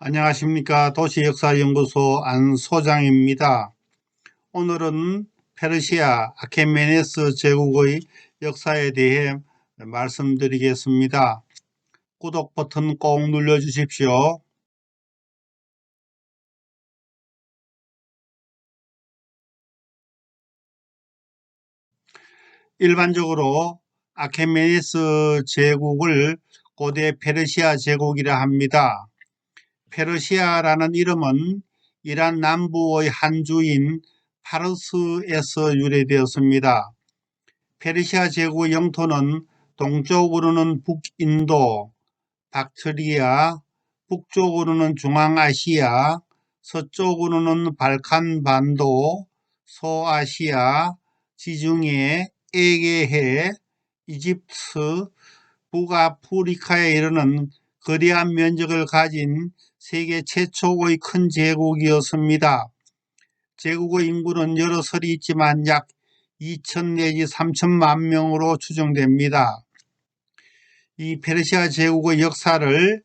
안녕하십니까. 도시역사연구소 안소장입니다. 오늘은 페르시아 아케메네스 제국의 역사에 대해 말씀드리겠습니다. 구독 버튼 꼭 눌러주십시오. 일반적으로 아케메네스 제국을 고대 페르시아 제국이라 합니다. 페르시아라는 이름은 이란 남부의 한 주인 파르스에서 유래되었습니다. 페르시아 제국의 영토는 동쪽으로는 북인도, 박트리아, 북쪽으로는 중앙아시아, 서쪽으로는 발칸 반도, 소아시아, 지중해, 에게해, 이집트, 북아프리카에 이르는 거대한 면적을 가진 세계 최초의 큰 제국이었습니다. 제국의 인구는 여러 설이 있지만 약 2천 내지 3천만 명으로 추정됩니다. 이 페르시아 제국의 역사를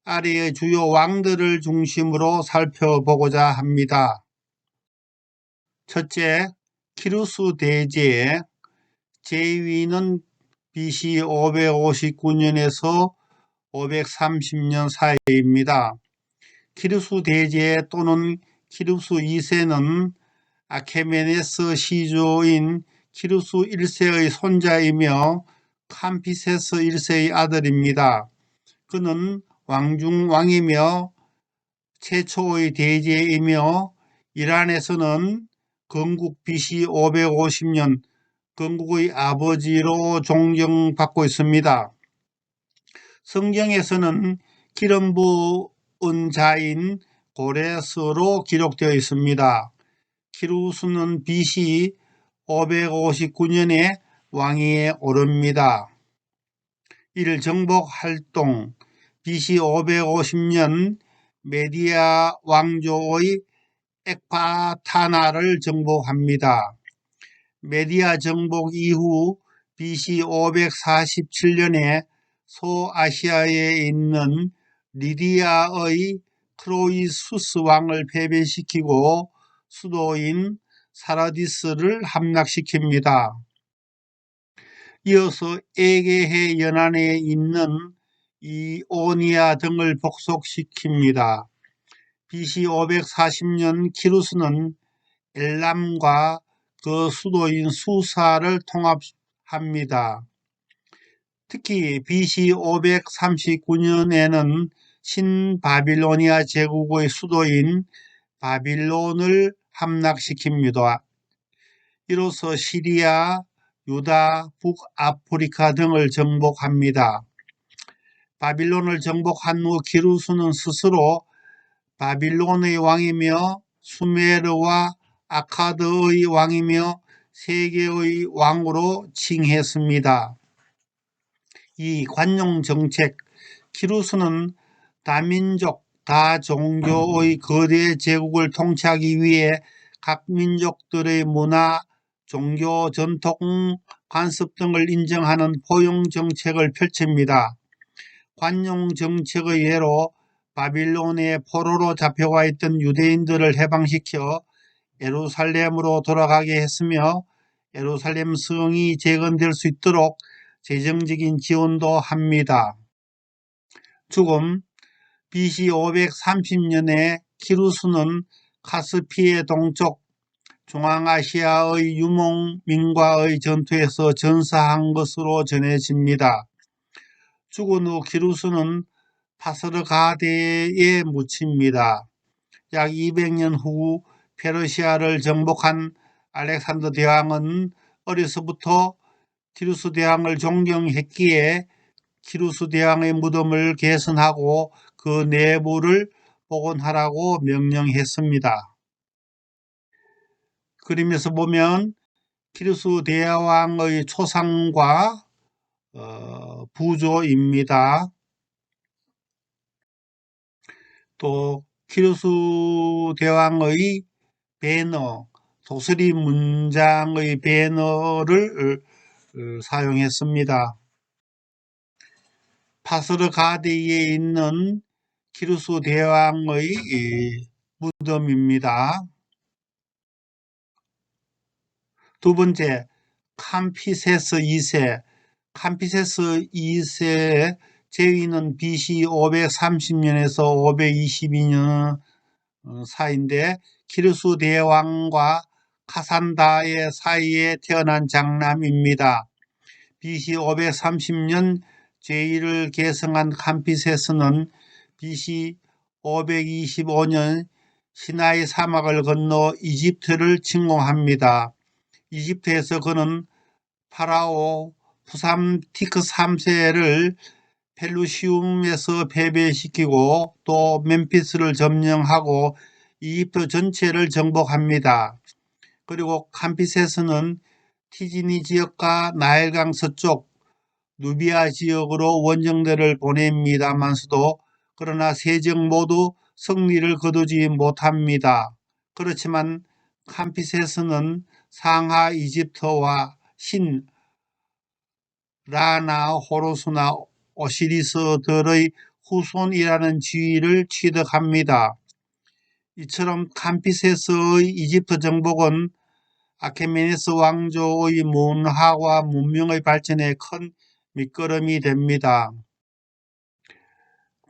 아래의 주요 왕들을 중심으로 살펴보고자 합니다. 첫째, 키루스 대제. 제위는 BC 559년에서 530년 사이입니다. 키루스 대제 또는 키루스 2세는 아케메네스 시조인 키루스 1세의 손자이며 캄피세스 1세의 아들입니다. 그는 왕중왕이며 최초의 대제이며 이란에서는 건국 BC 550년 건국의 아버지로 존경받고 있습니다. 성경에서는 기름 부은 자인 고레스로 기록되어 있습니다. 키루스는 BC 559년에 왕위에 오릅니다. 이를 정복 활동 BC 550년 메디아 왕조의 엑바타나를 정복합니다. 메디아 정복 이후 BC 547년에 소아시아에 있는 리디아의 크로이수스 왕을 패배시키고 수도인 사라디스를 함락시킵니다. 이어서 에게해 연안에 있는 이오니아 등을 복속시킵니다. BC 540년 키루스는 엘람과 그 수도인 수사를 통합합니다. 특히 BC 539년에는 신바빌로니아 제국의 수도인 바빌론을 함락시킵니다. 이로써 시리아, 유다, 북아프리카 등을 정복합니다. 바빌론을 정복한 후 키루스는 스스로 바빌론의 왕이며 수메르와 아카드의 왕이며 세계의 왕으로 칭했습니다. 이 관용 정책, 키루스는 다민족, 다종교의 거대 제국을 통치하기 위해 각 민족들의 문화, 종교, 전통, 관습 등을 인정하는 포용 정책을 펼칩니다. 관용 정책의 예로 바빌론의 포로로 잡혀와 있던 유대인들을 해방시켜 예루살렘으로 돌아가게 했으며 예루살렘 성이 재건될 수 있도록 재정적인 지원도 합니다. 죽음 BC 530년에 키루스는 카스피해 동쪽 중앙아시아의 유목민과의 전투에서 전사한 것으로 전해집니다. 죽은 후 키루스는 파스르가데에 묻힙니다. 약 200년 후 페르시아를 정복한 알렉산더 대왕은 어려서부터 키루스 대왕을 존경했기에 키루스 대왕의 무덤을 개선하고 그 내부를 복원하라고 명령했습니다. 그림에서 보면 키루스 대왕의 초상과 부조입니다. 또 키루스 대왕의 배너, 도스리 문장의 배너를 사용했습니다. 파스르가디에 있는 키루스 대왕의 무덤입니다. 두 번째, 캄피세스 2세. 캄피세스 2세의 제위는 BC 530년에서 522년 사이인데 키루스 대왕과 카산다의 사이에 태어난 장남입니다. BC 530년 제위를 계승한 캄피세스는 BC 525년 시나이 사막을 건너 이집트를 침공합니다. 이집트에서 그는 파라오 푸삼티크 3세를 펠루시움에서 패배시키고 또 멤피스를 점령하고 이집트 전체를 정복합니다. 그리고 캄피세스는 티지니 지역과 나일강 서쪽 누비아 지역으로 원정대를 보냅니다만서도 그러나 세정 모두 승리를 거두지 못합니다. 그렇지만 캄피세스는 상하 이집트와 신 라나 호루스나 오시리스들의 후손이라는 지위를 취득합니다. 이처럼 캄피세스의 이집트 정복은 아케메네스 왕조의 문화와 문명의 발전에 큰 밑거름이 됩니다.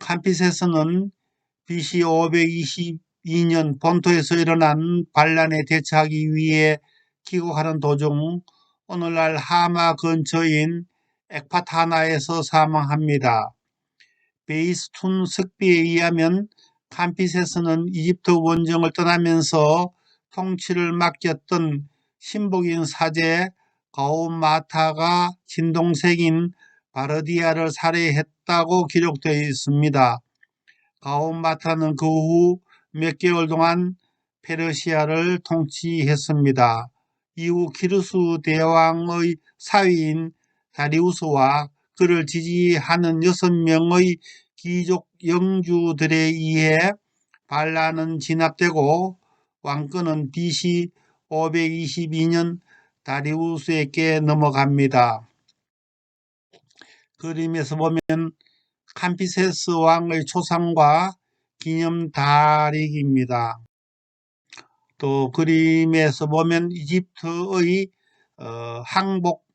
캄피세스는 BC 522년 본토에서 일어난 반란에 대처하기 위해 귀국하는 도중 오늘날 하마 근처인 엑파타나에서 사망합니다. 베이스툰 석비에 의하면 캄피세스는 이집트 원정을 떠나면서 통치를 맡겼던 신복인 사제 가오마타가 친동생인 바르디아를 살해했다고 기록되어 있습니다. 가오마타는 그 후 몇 개월 동안 페르시아를 통치했습니다. 이후 키루스 대왕의 사위인 다리우스와 그를 지지하는 6명의 귀족 영주들에 의해 반란은 진압되고 왕권은 BC 522년 다리우스에게 넘어갑니다. 그림에서 보면 캄피세스 왕의 초상과 기념 다리기입니다. 또 그림에서 보면 이집트의 항복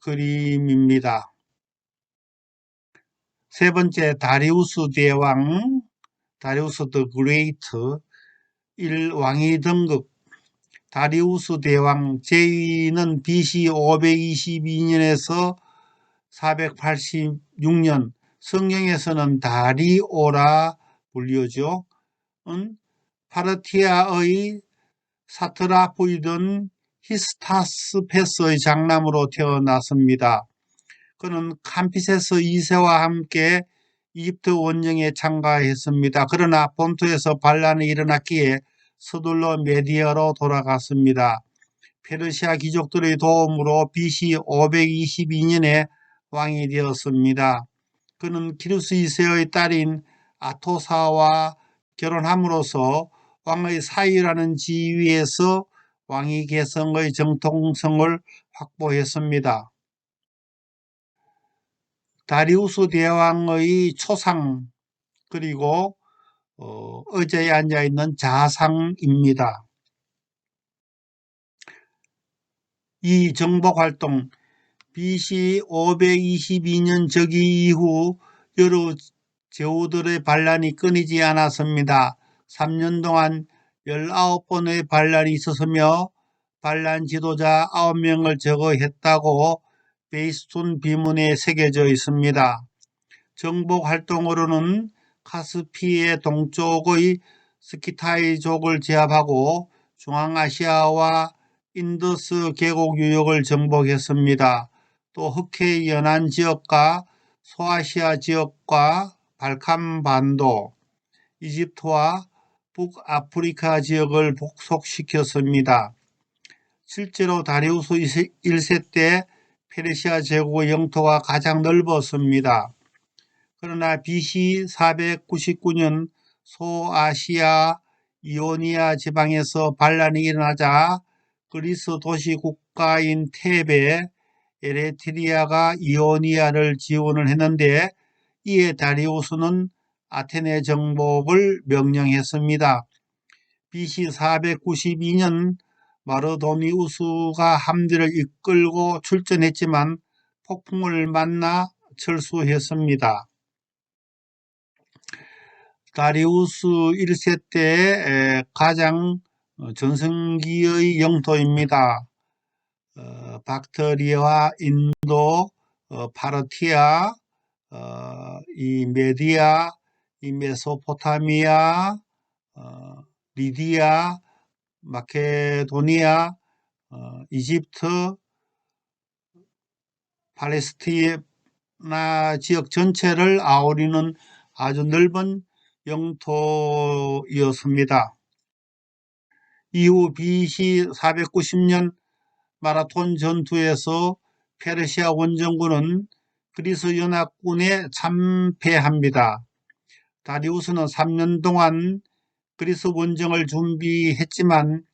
그림입니다. 세 번째, 다리우스 대왕, 다리우스 더 그레이트, 1. 왕위 등급. 다리우스 대왕 제위는 BC 522년에서 486년, 성경에서는 다리오라 불리우죠. 파르티아의 사트라포이던 히스타스페스의 장남으로 태어났습니다. 그는 캄피세스 2세와 함께 이집트 원정에 참가했습니다. 그러나 본토에서 반란이 일어났기에 서둘러 메디아로 돌아갔습니다. 페르시아 귀족들의 도움으로 BC 522년에 왕이 되었습니다. 그는 키루스 2세의 딸인 아토사와 결혼함으로써 왕의 사위라는 지위에서 왕위 계승의 정통성을 확보했습니다. 다리우스 대왕의 초상 그리고 의자에 앉아있는 자상입니다. 이 정복활동 BC 522년 즉위 이후 여러 제후들의 반란이 끊이지 않았습니다. 3년 동안 19번의 반란이 있었으며 반란 지도자 9명을 제거했다고 베이스툰 비문에 새겨져 있습니다. 정복 활동으로는 카스피해 동쪽의 스키타이족을 제압하고 중앙아시아와 인더스 계곡 유역을 정복했습니다. 또 흑해 연안 지역과 소아시아 지역과 발칸 반도, 이집트와 북아프리카 지역을 복속시켰습니다. 실제로 다리우스 1세 때 페르시아 제국의 영토가 가장 넓었습니다. 그러나 BC 499년 소아시아 이오니아 지방에서 반란이 일어나자 그리스 도시 국가인 테베, 에레트리아가 이오니아를 지원을 했는데 이에 다리우스는 아테네 정복을 명령했습니다. BC 492년 마르도니우스가 함대를 이끌고 출전했지만 폭풍을 만나 철수했습니다. 다리우스 1세 때 가장 전성기의 영토입니다. 박트리아와 인도, 파르티아, 이 메디아, 이 메소포타미아, 리디아, 마케도니아, 이집트, 팔레스티나 지역 전체를 아우르는 아주 넓은 영토였습니다. 이후 BC 490년 마라톤 전투에서 페르시아 원정군은 그리스 연합군에 참패합니다. 다리우스는 3년 동안 그리스 원정을 준비했지만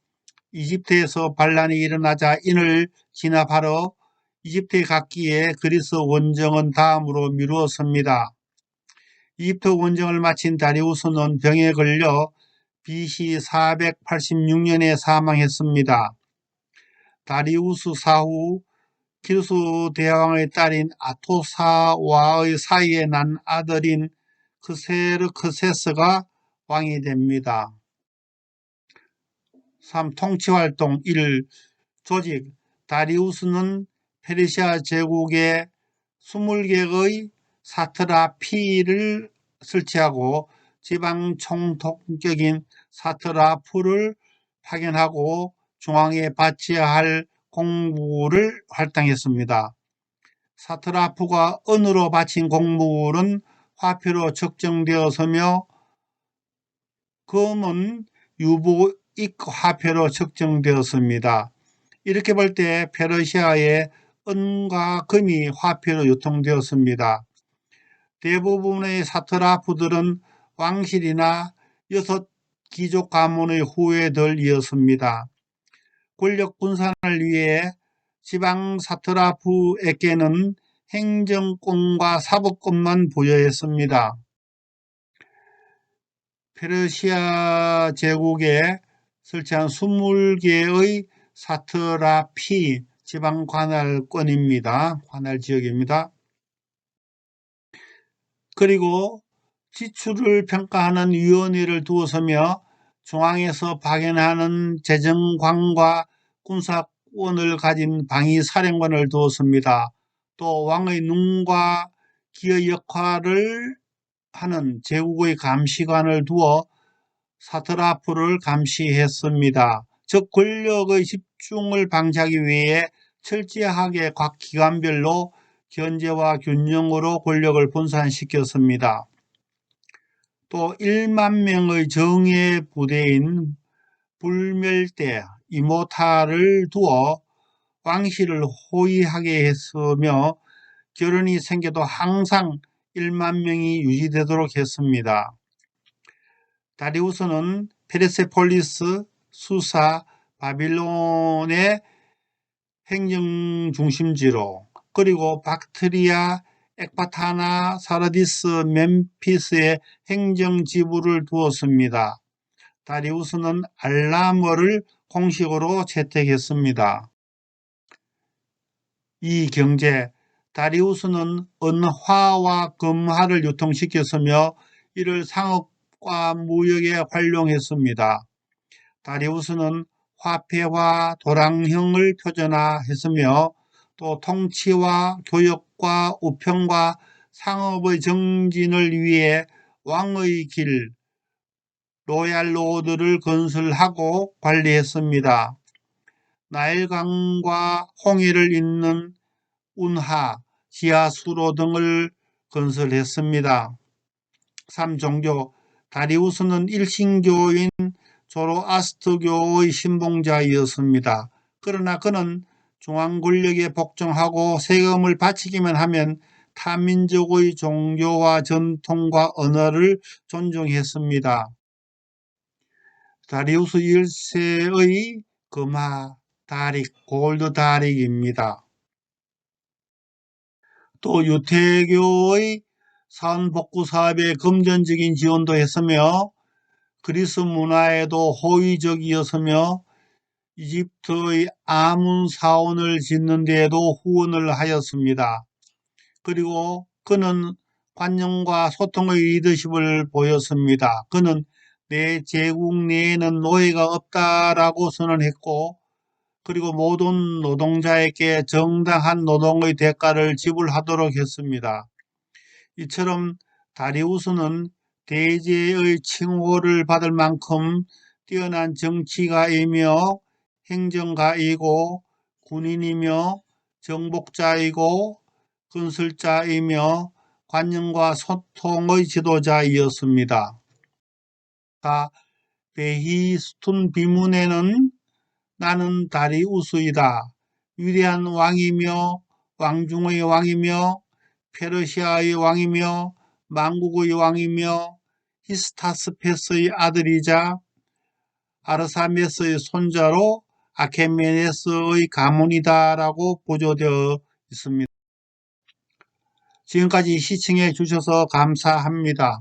이집트에서 반란이 일어나자 이를 진압하러 이집트에 갔기에 그리스 원정은 다음으로 미루었습니다. 이집트 원정을 마친 다리우스는 병에 걸려 BC 486년에 사망했습니다. 다리우스 사후 키루스 대왕의 딸인 아토사와의 사이에 난 아들인 크세르크세스가 왕이 됩니다. 3. 통치활동 1. 조직 다리우스는 페르시아 제국에 20개의 사트라피를 설치하고 지방 총독격인 사트라프를 파견하고 중앙에 바쳐야 할 공무를 할당했습니다. 사트라프가 은으로 바친 공물은 화폐로 측정되었으며 금은 유보익 화폐로 측정되었습니다. 이렇게 볼 때 페르시아의 은과 금이 화폐로 유통되었습니다. 대부분의 사트라프들은 왕실이나 6 귀족 가문의 후예들이었습니다. 권력 분산을 위해 지방 사트라프에게는 행정권과 사법권만 부여했습니다. 페르시아 제국에 설치한 20개의 사트라피 지방 관할권입니다. 관할 지역입니다. 그리고 지출을 평가하는 위원회를 두었으며 중앙에서 파견하는 재정관과 군사권을 가진 방위사령관을 두었습니다. 또 왕의 눈과 귀의 역할을 하는 제국의 감시관을 두어 사트라프를 감시했습니다. 즉 권력의 집중을 방지하기 위해 철저하게 각 기관별로 견제와 균형으로 권력을 분산시켰습니다. 또 1만 명의 정예 부대인 불멸대 이모타를 두어 왕실을 호위하게 했으며 결혼이 생겨도 항상 1만 명이 유지되도록 했습니다. 다리우스는 페르세폴리스, 수사, 바빌론의 행정 중심지로 그리고 박트리아, 엑바타나, 사르디스, 멤피스의 행정 지부를 두었습니다. 다리우스는 알라머를 공식으로 채택했습니다. 이 경제, 다리우스는 은화와 금화를 유통시켰으며 이를 상업과 무역에 활용했습니다. 다리우스는 화폐와 도랑형을 표준화했으며 또 통치와 교역과 우편과 상업의 정진을 위해 왕의 길, 로얄로드를 건설하고 관리했습니다. 나일강과 홍해를 잇는 운하, 지하수로 등을 건설했습니다. 3. 종교 다리우스는 일신교인 조로아스트교의 신봉자이었습니다. 그러나 그는 중앙 권력에 복종하고 세금을 바치기만 하면 타민족의 종교와 전통과 언어를 존중했습니다. 다리우스 1세의 금화 다릭, 골드 다릭입니다. 또 유태교의 사원복구 사업에 금전적인 지원도 했으며 그리스 문화에도 호의적이었으며 이집트의 아문 사원을 짓는 데에도 후원을 하였습니다. 그리고 그는 관념과 소통의 리더십을 보였습니다. 그는 내 제국 내에는 노예가 없다라고 선언했고, 그리고 모든 노동자에게 정당한 노동의 대가를 지불하도록 했습니다. 이처럼 다리우스는 대제의 칭호를 받을 만큼 뛰어난 정치가이며 행정가이고 군인이며 정복자이고 건설자이며 관념과 소통의 지도자이었습니다. 베히스툰 비문에는 나는 다리우스이다. 위대한 왕이며 왕중의 왕이며 페르시아의 왕이며 만국의 왕이며 히스타스페스의 아들이자 아르사메스의 손자로 아케메네스의 가문이다라고 보조되어 있습니다. 지금까지 시청해 주셔서 감사합니다.